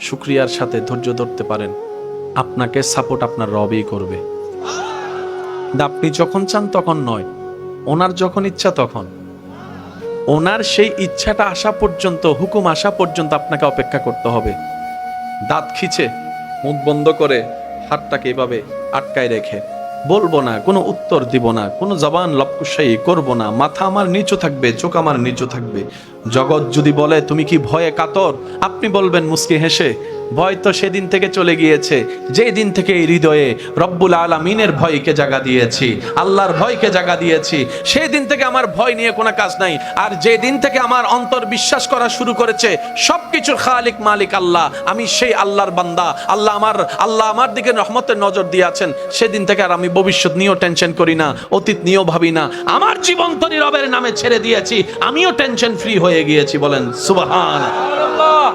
শুকরিয়ার সাথে ধৈর্য ধরতে পারেন, আপনাকে সাপোর্ট আপনার রবই করবে। আপনি যখন চান তখন নয়, ওনার যখন ইচ্ছা তখন। ওনার সেই ইচ্ছাটা আসা পর্যন্ত, হুকুম আসা পর্যন্ত আপনাকে অপেক্ষা করতে হবে। দাঁত খিচে, মুখ বন্ধ করে, হাতটাকে এভাবে আটকায় রেখে বলবো না, কোনো উত্তর দিব না, কোনো জবান লপকুশাই করব না, মাথা আমার নিচু থাকবে, চোখ আমার নিচু থাকবে। জগৎ যদি বলে তুমি কি ভয়ে কাতর, আপনি বলবেন মুস্কি হেসে, ভয় তো সেদিন থেকে চলে গিয়েছে যেই দিন থেকে এই হৃদয়ে রব্বুল আলামিনের ভয়কে জাগা দিয়েছি, আল্লাহর ভয়কে জাগা দিয়েছি, সেই দিন থেকে আমার ভয় নিয়ে কোনো কাজ নাই। আর যে দিন থেকে আমার অন্তর বিশ্বাস করা শুরু করেছে সবকিছুর খালিক মালিক আল্লাহ, আমি সেই আল্লাহর বান্দা, আল্লাহ আমার দিকে রহমতের নজর দিয়েছেন, সেদিন থেকে আর আমি ভবিষ্যৎ নিয়েও টেনশন করি না, অতীত নিয়েও ভাবি না। আমার জীবন তরি রবের নামে ছেড়ে দিয়েছি, আমিও টেনশন ফ্রি হয়ে গিয়েছি। বলেন সুবহানাল্লাহ।